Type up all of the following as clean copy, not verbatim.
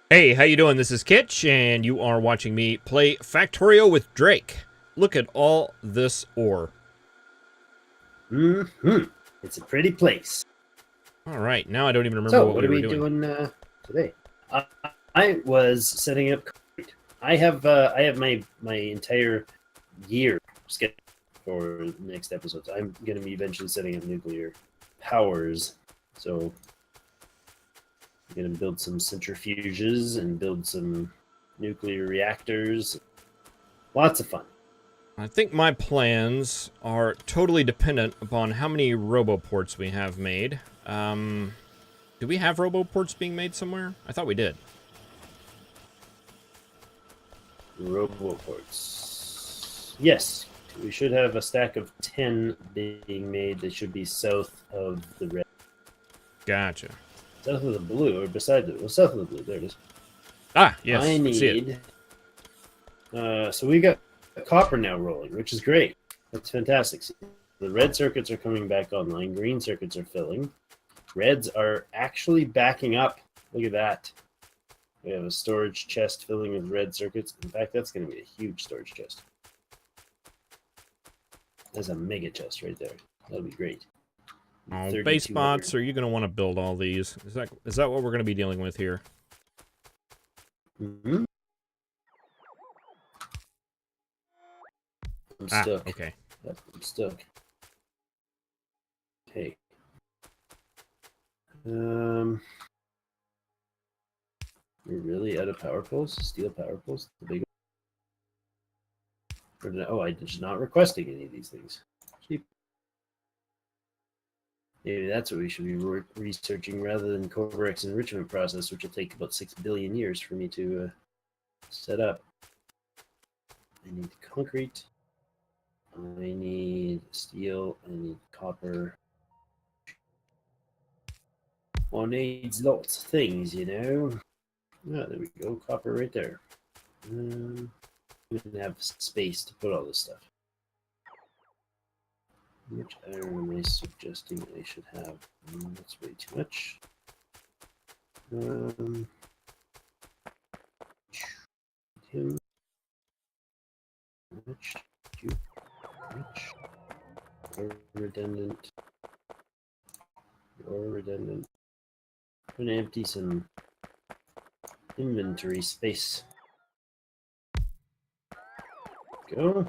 Hey, how you doing? This is Kitch, and you are watching me play Factorio with Drake. Look at all this ore. Hmm. It's a pretty place. All right, now I don't even remember So, what what we are were we doing. doing today? Uh, I was setting up concrete. I have my entire year scheduled for the next episodes. I'm going to be eventually setting up nuclear powers. So, I'm going to build some centrifuges and build some nuclear reactors. Lots of fun. I think my plans are totally dependent upon how many roboports we have made. Do we have roboports being made somewhere? I thought we did. Roboports. Yes, we should have a stack of 10 being made that should be south of the red. Gotcha. South of the blue, or beside it. Well, south of the blue. There it is. Ah, I yes, I see it. need. So we got copper now rolling, which is great. That's fantastic. The red circuits are coming back online. Green circuits are filling. Reds are actually backing up. Look at that. We have a storage chest filling with red circuits. In fact, that's going to be a huge storage chest. That's a mega chest right there. That'll be great. Oh, base 3,200. bots, are you going to want to build all these? Is that what we're going to be dealing with here? Mm-hmm. I'm stuck. Okay. Yep, I'm stuck. Okay. We're really out of power poles? Steel power poles? The big one? Oh, I was not requesting any of these things. Cheap. Maybe that's what we should be researching rather than Corvex enrichment process, which will take about 6 billion years for me to set up. I need concrete. I need steel. I need copper. One needs lots of things, you know. Oh, there we go. Copper right there. We didn't have space to put all this stuff. How much iron am I suggesting I should have? That's way too much. Him. Much. Too much. Or redundant. Or redundant. I'm gonna empty some inventory space. Go.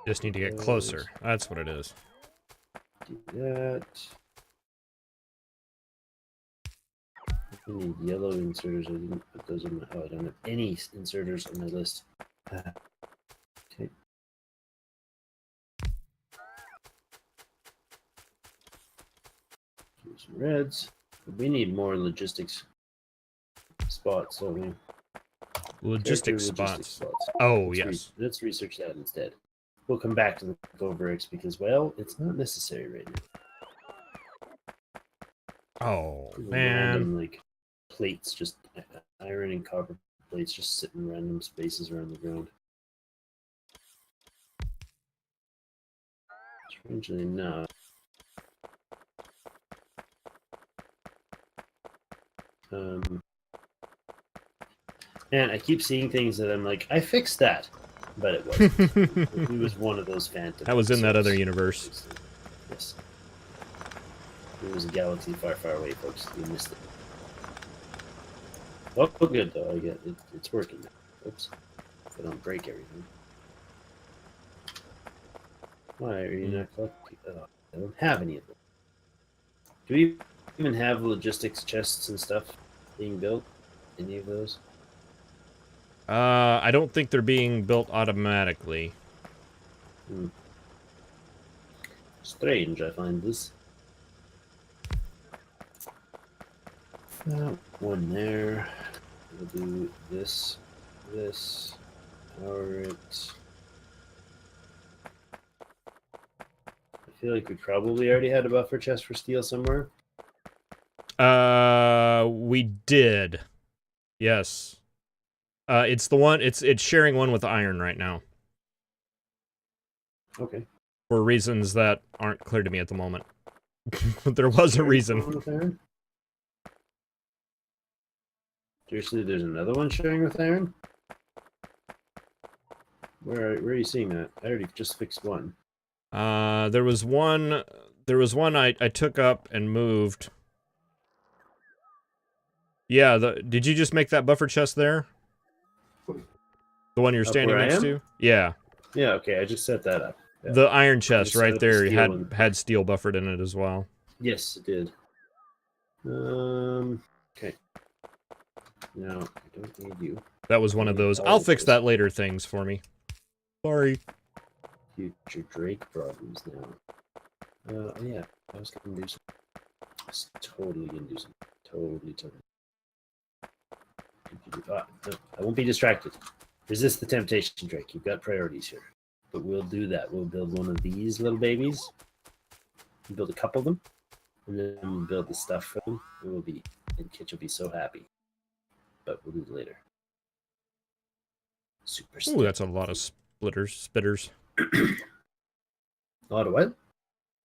Just need to get closer. That's what it is. Do that. I need yellow inserters. I didn't put those on my. Oh, I don't have any inserters on my list. Okay. Some reds. We need more logistics spots, don't we? Logistics spots. Oh, yes. Let's research that instead. We'll come back to the Goverix because, well, it's not necessary right now. Oh, man. Random, like, plates, just iron and copper plates just sitting in random spaces around the ground. Strangely enough. Man, I keep seeing things that I'm like, I fixed that. But it wasn't. It was one of those phantom. That was in that other universe. Yes. It was a galaxy far, far away, folks. You missed it. Oh, good though. I get it. It's working now. Oops. I don't break everything. Why are you not collecting? Oh, I don't have any of them. Do we even have logistics chests and stuff being built? Any of those? I don't think they're being built automatically. Strange, I find this. One there. We'll do this, power it. I feel like we probably already had a buffer chest for steel somewhere. We did. Yes. It's the one, it's sharing one with iron right now. Okay. For reasons that aren't clear to me at the moment. But there was a reason. Seriously, there's another one sharing with Aaron? Where are you seeing that? I already just fixed one. There was one I took up and moved. Yeah, did you just make that buffer chest there? The one you're standing next to? Yeah. Yeah, okay, I just set that up. Yeah. The iron chest right there the had steel buffered in it as well. Yes, it did. Okay. No, I don't need you. That was one of those. I'll fix that later things for me. Sorry. Future Drake problems now. Yeah, I was gonna do something. I was totally gonna do something. Totally. No, I won't be distracted. Resist the temptation, Drake. You've got priorities here. But we'll do that. We'll build one of these little babies. We'll build a couple of them. And then we'll build the stuff for them. And Kitch will be so happy. But we'll do it later. Super. Ooh, that's a lot of spitters. A lot of what?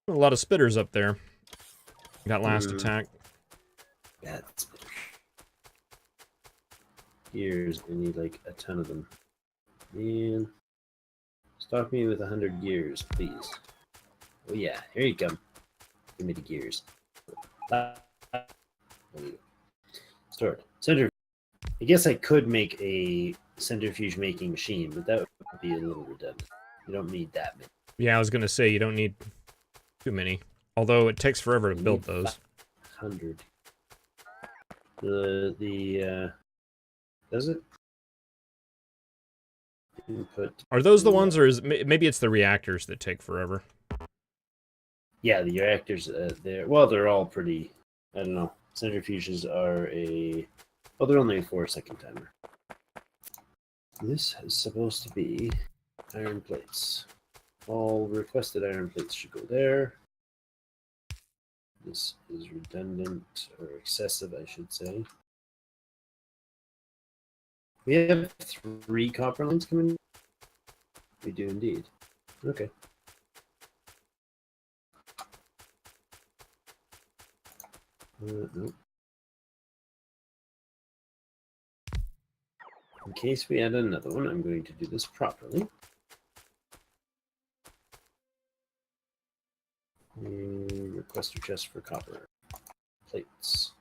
A lot of spitters up there. Got last attack. Yeah, that's spitters. Gears, I need like a ton of them. Man. Stock me with 100 gears, please. Oh yeah, here you come. Give me the gears. Stored. Centrifuge. I guess I could make a centrifuge making machine, but that would be a little redundant. You don't need that many. Yeah, I was gonna say you don't need too many. Although it takes forever to build those. 100. Does it? Input. Are those the ones, or maybe it's the reactors that take forever? Yeah, the reactors. They're all pretty. I don't know. Centrifuges are they're only a 4-second timer. This is supposed to be iron plates. All requested iron plates should go there. This is redundant or excessive, I should say. We have 3 copper lines coming. We do indeed. Okay. Nope. In case we add another one, I'm going to do this properly. Request a chest for copper plates.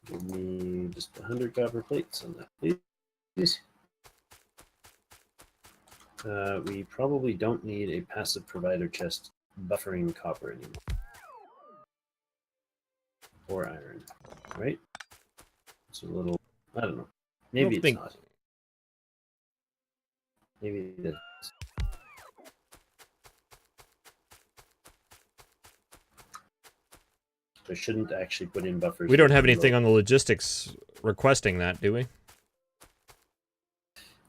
Give me just 100 copper plates on that, please. We probably don't need a passive provider chest buffering copper anymore. Or iron, right? It's a little, I don't know. Maybe it's not. Maybe it is. I shouldn't actually put in buffers. We don't have anything on the logistics requesting that, do we?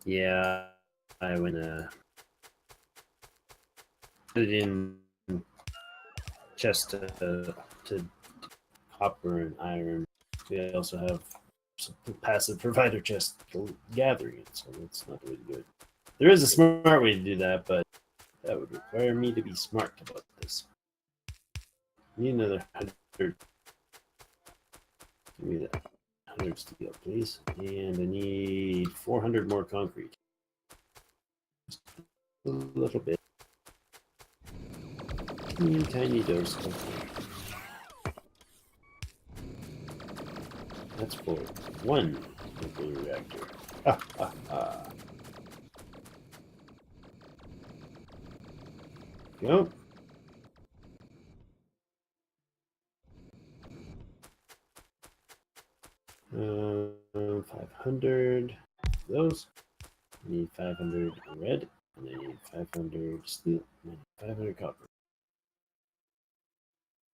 Yeah, I went put it in chest to copper and iron. We also have some passive provider chest for gathering it, so that's not the way to do it. There is a smart way to do that, but that would require me to be smart about this. Need another 100. Give me that 100 steel, please. And I need 400 more concrete. Just a little bit. Tiny dose. That's for 1 nuclear reactor. Ha ha ha. Go. Uh, 500 those. I need 500 red, and I need 500 steel, and I need 500 copper.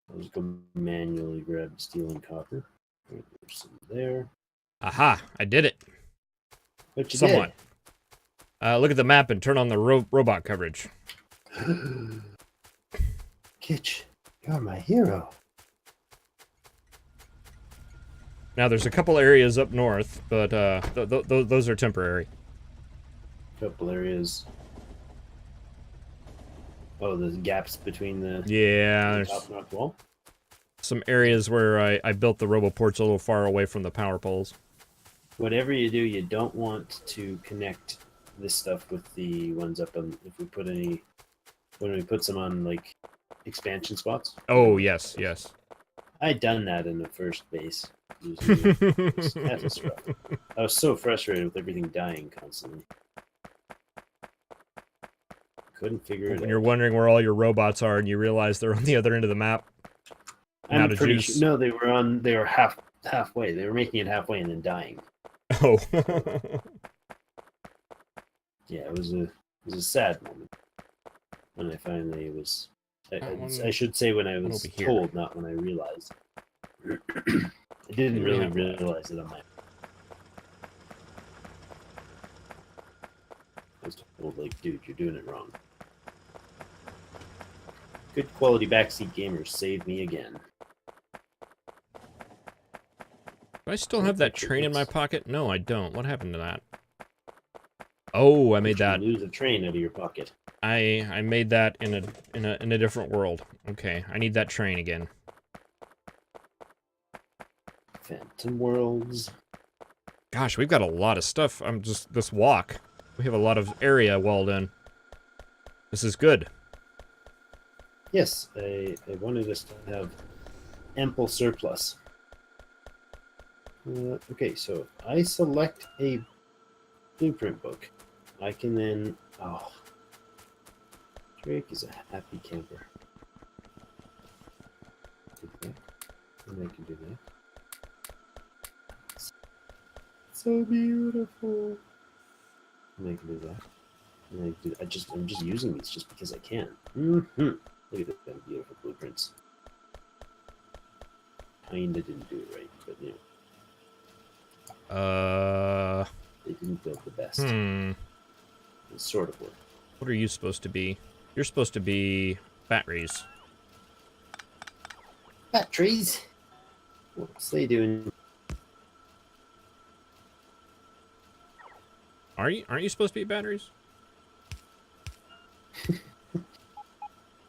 I'll just go manually grab steel and copper. There's some there. Aha! I did it. What you Somewhat. Look at the map and turn on the robot coverage. Kitch, you're my hero. Now, there's a couple areas up north, but those are temporary. Couple areas. Oh, the gaps between the Yeah, there's top and bottom wall. some areas where I built the roboports a little far away from the power poles. Whatever you do, you don't want to connect this stuff with the ones up on. If we put any, when we put some on like expansion spots. Oh, yes, yes. I'd done that in the first base. It was catastrophic. I was so frustrated with everything dying constantly. Couldn't figure it When out. you're wondering where all your robots are and you realize they're on the other end of the map. I'm pretty sure. No, they were on. They were halfway. They were making it halfway and then dying. Oh. Yeah, it was a sad moment when I finally was. I should say when I was told, not when I realized. I didn't really realize it on my. I was told, like, dude, you're doing it wrong. Good quality backseat gamers saved me again. Do I still have that train in my pocket? No, I don't. What happened to that? Oh, I made that. You lose a train out of your pocket. I made that in a different world. Okay, I need that train again. Phantom Worlds. Gosh, we've got a lot of stuff. This walk. We have a lot of area walled in. This is good. Yes, I wanted us to have ample surplus. Okay, so if I select a blueprint book, I can then... Oh, Drake is a happy camper. And I can do that. So beautiful. And I can do that. And I'm just using these just because I can. Look at them beautiful blueprints. Kinda didn't do it right, but you know. They didn't build the best. It sort of worked. What are you supposed to be? You're supposed to be batteries. Batteries? What's they doing? Aren't you supposed to be batteries?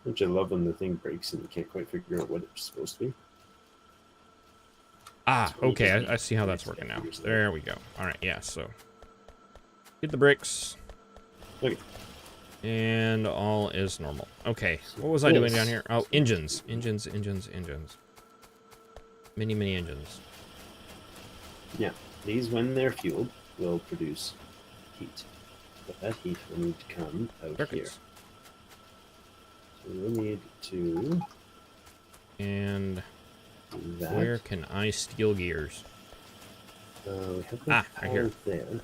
Don't you love when the thing breaks and you can't quite figure out what it's supposed to be? Ah, okay, I see how that's working now. There we go. Alright, yeah, so. Get the bricks. Okay. And all is normal. Okay, what was I doing down here? Oh, engines. Engines. Many engines. Yeah, these, when they're fueled, will produce heat. But that heat will need to come out here. So we'll need to... And that. Where can I steal gears? We have right here. There.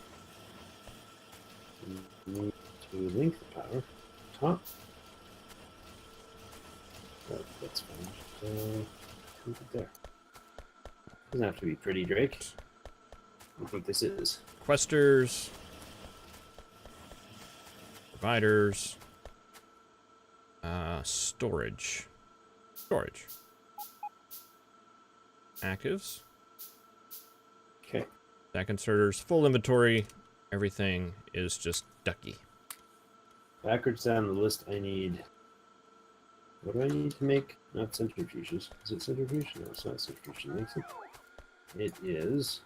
We need to link the power. Top. Oh, that's fine. Leave it there. Doesn't have to be pretty, Drake. I think this is. Questers. Providers. Storage. Actives. Okay. Stack inserters. Full inventory. Everything is just ducky. Backwards down the list, I need... What do I need to make? Not centrifuges. Is it centrifuge? No, it's not centrifuge that makes it. It is...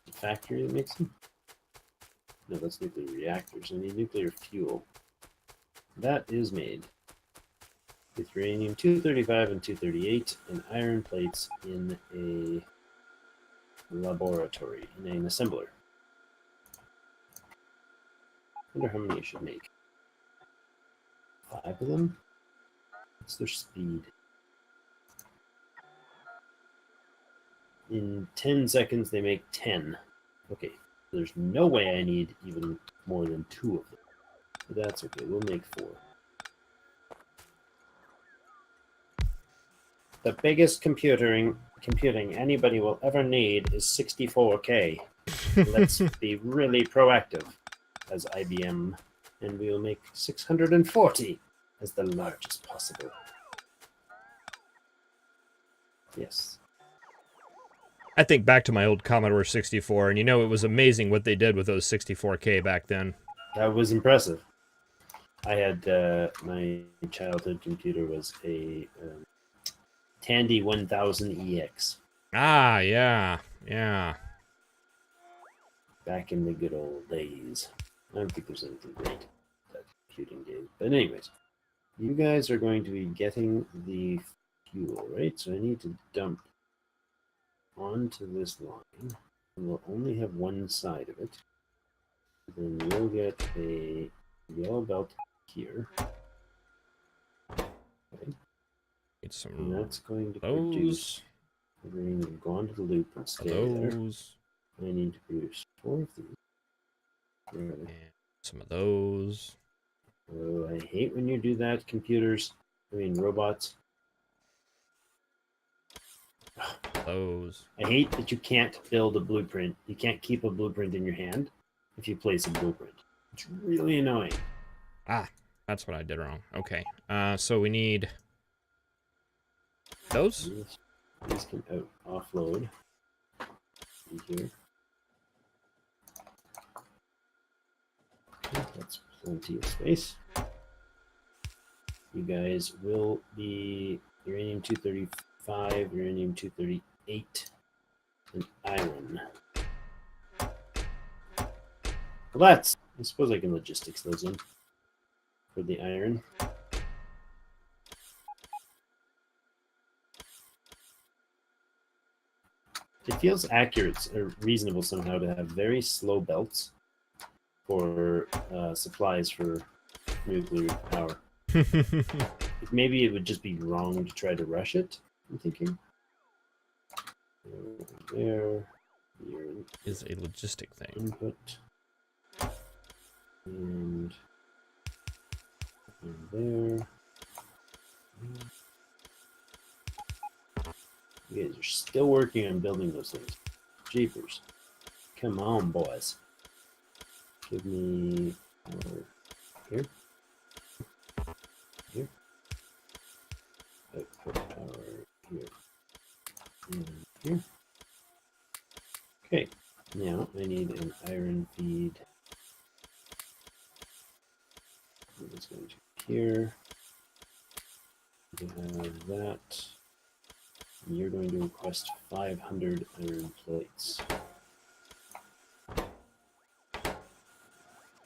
the factory that makes them? No, that's nuclear reactors. I need nuclear fuel. That is made with uranium-235 and 238 and iron plates in a laboratory, in an assembler. I wonder how many I should make. 5 of them? What's their speed? In 10 seconds, they make 10. Okay, there's no way I need even more than 2 of them. But that's okay, we'll make 4. The biggest computing anybody will ever need is 64K. Let's be really proactive as IBM, and we will make 640 as the largest possible. Yes. I think back to my old Commodore 64, and you know it was amazing what they did with those 64K back then. That was impressive. I had my childhood computer was a Tandy 1000EX Ah, yeah, yeah. back in the good old days. I don't think there's anything great that computing game. But anyways, you guys are going to be getting the fuel, right? So I need to dump onto this line. And we'll only have one side of it. Then we'll get a yellow belt here. Okay. Need some And that's going to those. produce. We're going to go onto the loop and stay there. Those. I need to produce 4 of these. And some of those. Oh, I hate when you do that, computers. I mean, robots. Those. I hate that you can't build a blueprint. You can't keep a blueprint in your hand if you place a blueprint. It's really annoying. Ah, that's what I did wrong. Okay. So we need those. These can offload. See here. Okay, that's plenty of space. You guys will be uranium 235, uranium 238, and iron. Well, I suppose I can logistics those in for the iron. It feels accurate or reasonable somehow to have very slow belts for supplies for nuclear power. Maybe it would just be wrong to try to rush it, I'm thinking. There. Is a logistic thing. Input. And there. You guys are still working on building those things. Jeepers. Come on, boys. Give me power here. Here. Output power here. And here. Okay. Now I need an iron feed. It's going to here. You have that. And you're going to request 500 iron plates.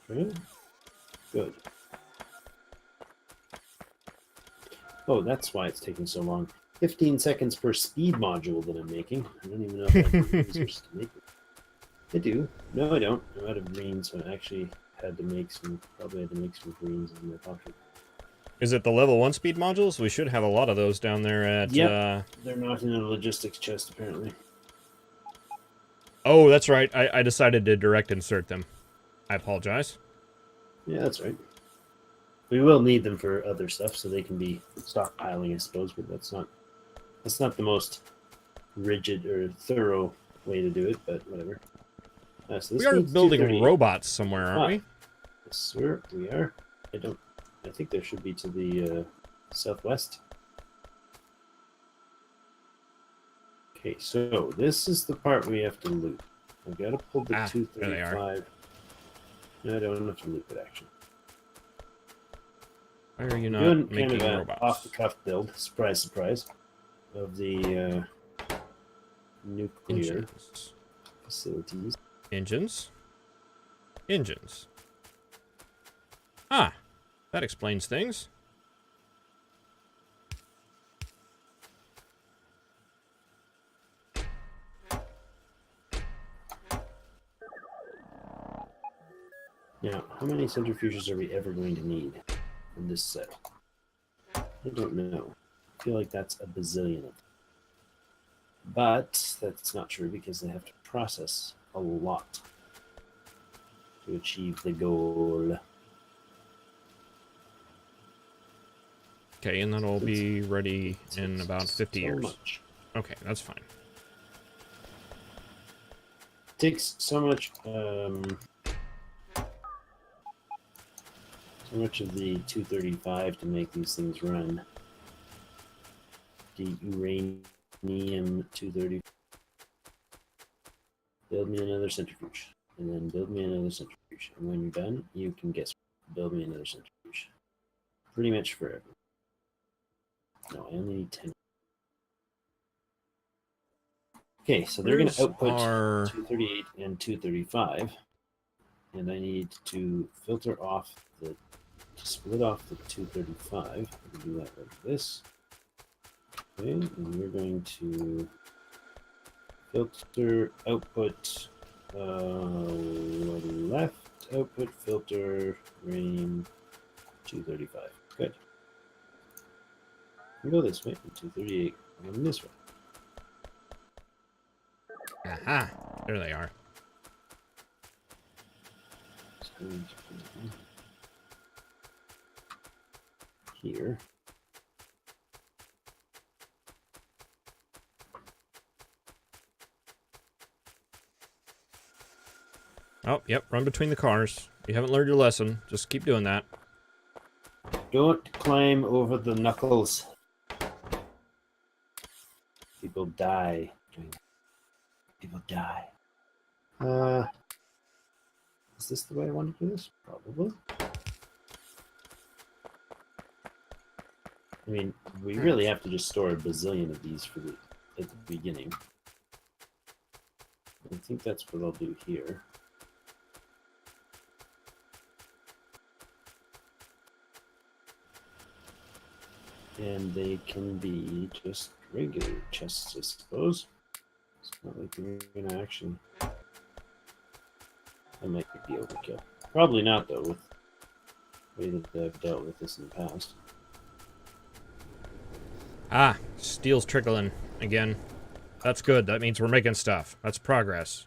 Okay. Good. Oh, that's why it's taking so long. 15 seconds per speed module that I'm making. I don't even know if I have the resources to make it. I do. No, I don't. I'm out of green, so I actually had to make some, probably had to make some greens in my pocket. Is it the level 1 speed modules? We should have a lot of those down there at... Yep. They're not in a logistics chest, apparently. Oh, that's right. I decided to direct insert them. I apologize. Yeah, that's right. We will need them for other stuff, so they can be stockpiling, I suppose, but that's not the most rigid or thorough way to do it, but whatever. So We are building robots somewhere, aren't we? Yes, sir, we are. I think there should be to the southwest. Okay, so this is the part we have to loop. I've got to pull the 235. No, I don't have to loop it, actually. Why are you not making kind of robots? Off-the-cuff build, surprise, surprise, of the nuclear facilities. Engines. Engines. Ah, that explains things. Now, how many centrifuges are we ever going to need in this set? I don't know. I feel like that's a bazillion of them. But that's not true because they have to process a lot to achieve the goal. Okay, and that'll be ready in about 50 years. Much. Okay, that's fine. It takes so much of the 235 to make these things run. The uranium 230. Build me another centrifuge, and then build me another centrifuge. And when you're done, you can build me another centrifuge. pretty much forever. No, I only need 10. Okay, so they're going to output 238 and 235. And I need to filter off to split off the 235. I can do that like this. Okay, and we're going to filter output left output filter uranium 235. Good. We go this way, 238 and this way. Aha! There they are. Here. Oh, yep, run between the cars. You haven't learned your lesson. Just keep doing that. Don't climb over the knuckles. People die. People die. Is this the way I want to do this? Probably. I mean, we really have to just store a bazillion of these for at the beginning. I think that's what I'll do here. And they can be just regular chests, I suppose. It's not like we're gonna actually. That might be overkill. Probably not, though, with the way that I've dealt with this in the past. Ah, steel's trickling again. That's good. That means we're making stuff. That's progress.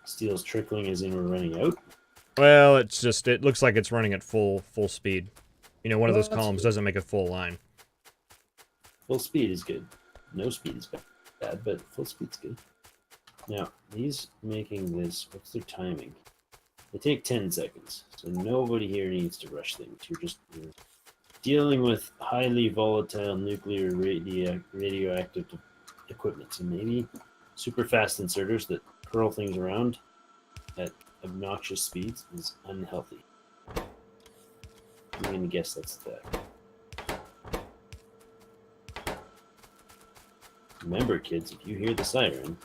Steel's trickling as in we're running out? Well, it's just, it looks like it's running at full speed. You know, one of those columns doesn't make a full line. Full speed is good. No speed is bad, but full speed's good. Now, these making this, what's their timing? They take 10 seconds, so nobody here needs to rush things. You're dealing with highly volatile nuclear radioactive equipment, so maybe super fast inserters that curl things around at obnoxious speeds is unhealthy. I'm going to guess that's that. Remember, kids, if you hear the siren...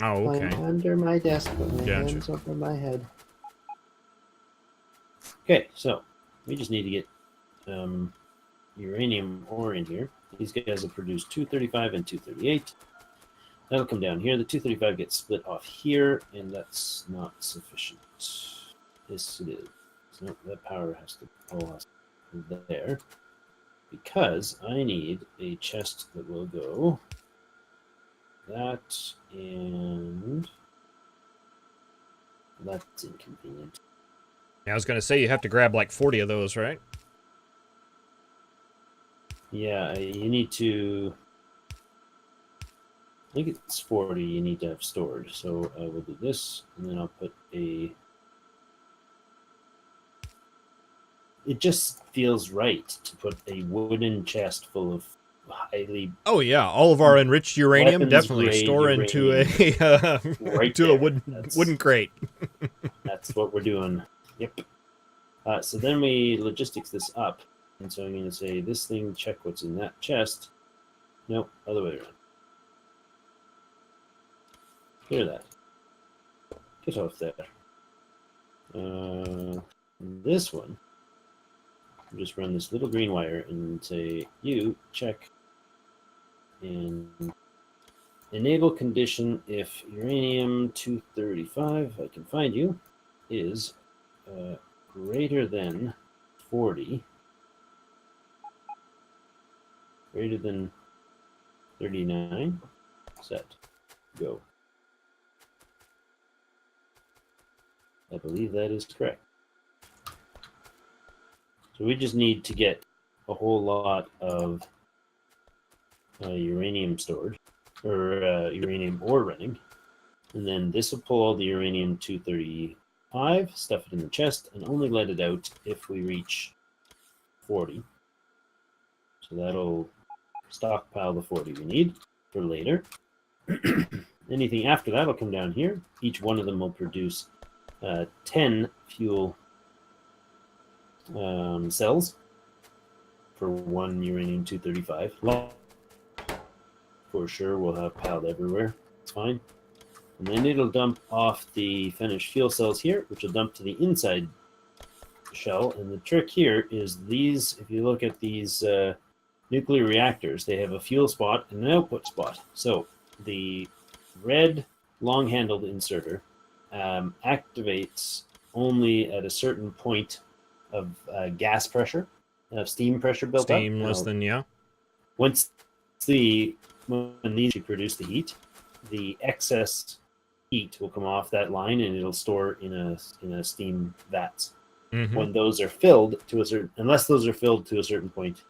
Oh, okay. I'm under my desk, but my hands over my head. Okay, so we just need to get uranium ore in here. These guys will produce 235 and 238. That'll come down here. The 235 gets split off here, and that's not sufficient. Yes, it is. So that power has to pull us there. Because I need a chest that will go that, and that's inconvenient. Yeah, I was going to say you have to grab like 40 of those, right? Yeah, you need to... I think it's 40 you need to have stored. So I will do this, and then I'll put a... It just feels right to put a wooden chest full of highly... Oh yeah, all of our enriched uranium definitely store into a right to a wooden crate. That's what we're doing. Yep. So then we logistics this up, and so I'm going to say this thing, check what's in that chest. Nope, other way around. Clear that. Get off there. This one, I'll just run this little green wire and say, you check and enable condition if uranium 235, I can find you, is greater than 40, greater than 39, set, go. I believe that is correct. So we just need to get a whole lot of uranium stored, or uranium ore running. And then this will pull all the uranium 235, stuff it in the chest, and only let it out if we reach 40. So that'll stockpile the 40 we need for later. Anything after that will come down here. Each one of them will produce 10 fuel cells for 1 uranium-235. For sure, we'll have piled everywhere. It's fine. And then it'll dump off the finished fuel cells here, which will dump to the inside shell. And the trick here is these, if you look at these nuclear reactors, they have a fuel spot and an output spot. So the red long-handled inserter activates only at a certain point of gas pressure, steam pressure built up. Steam less than, yeah. When these produce the heat, the excess heat will come off that line and it'll store in a steam vats. Mm-hmm. When those are filled to a certain, unless those are filled to a certain point,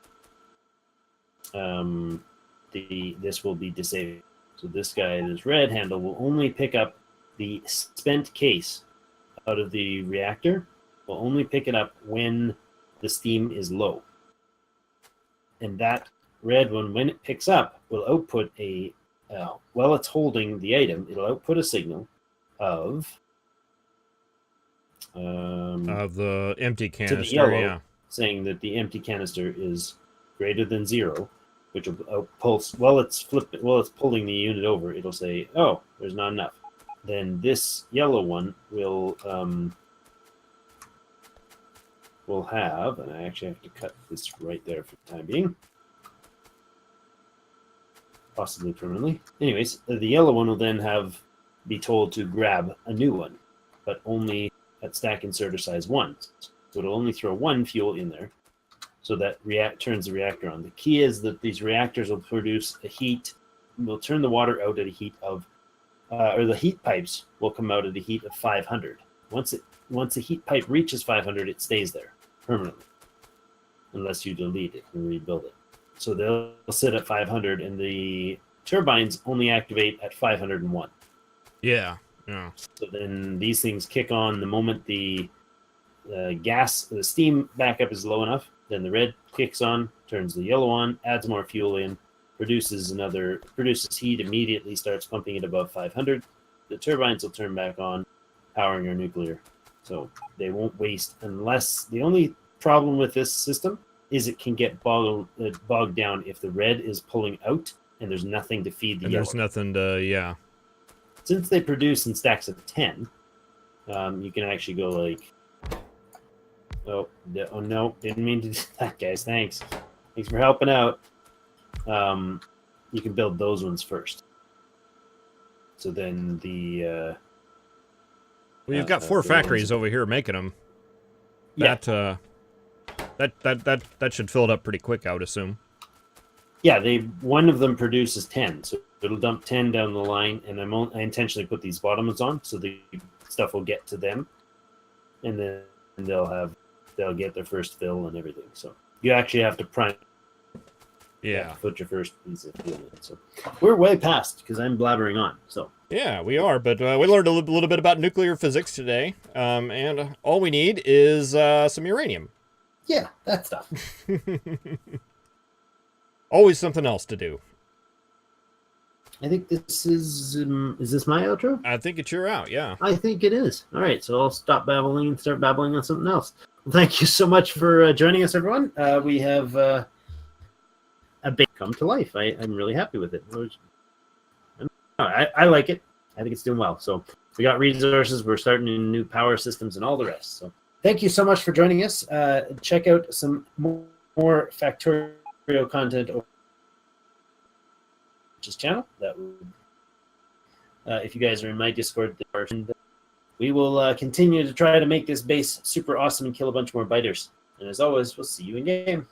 this will be disabled. So this guy, this red handle, will only pick up the spent case out of the reactor. Will only pick it up when the steam is low. And that red one, when it picks up, will output a, while it's holding the item, it'll output a signal of the empty to the canister, yellow, yeah. saying that the empty canister is greater than 0, which will pulse while it's pulling the unit over. It'll say, "Oh, there's not enough." Then this yellow one will have, and I actually have to cut this right there for the time being, possibly permanently. Anyways, the yellow one will then be told to grab a new one, but only at stack inserter size 1. So it'll only throw 1 fuel in there, so that turns the reactor on. The key is that these reactors will produce a heat, will turn the water out at a heat of, or the heat pipes will come out at a heat of 500. Once the heat pipe reaches 500, it stays there permanently, unless you delete it and rebuild it. So they'll sit at 500, and the turbines only activate at 501. Yeah. So then these things kick on the moment the steam backup is low enough. Then the red kicks on, turns the yellow on, adds more fuel in, produces heat, immediately starts pumping it above 500. The turbines will turn back on, powering your nuclear. So they won't waste, unless the only problem with this system is it can get bogged down if the red is pulling out and there's nothing to feed the yellow. There's nothing to, yeah. Since they produce in stacks of 10, you can actually go like, oh no, didn't mean to do that, guys. Thanks for helping out. You can build those ones first. So then the well, you've got 4 factories over here making them. Yeah. That should fill it up pretty quick, I would assume. Yeah, one of them produces 10, so it'll dump 10 down the line, and I intentionally put these bottoms on so the stuff will get to them, and then they'll get their first fill and everything. So you actually have to prime. Yeah. Put your first piece of fuel in. So we're way past because I'm blabbering on. So yeah, we are, but we learned a little bit about nuclear physics today, and all we need is some uranium. Yeah, that stuff. Always something else to do. I think this is this my outro? I think it's your out, yeah. I think it is. All right, so I'll stop babbling and start babbling on something else. Well, thank you so much for joining us, everyone. We have a bit come to life. I'm really happy with it. I like it. I think it's doing well. So we got resources. We're starting in new power systems and all the rest. So thank you so much for joining us. Check out some more Factorio content over this channel. That would, if you guys are in my Discord, we will continue to try to make this base super awesome and kill a bunch more biters. And as always, we'll see you in game.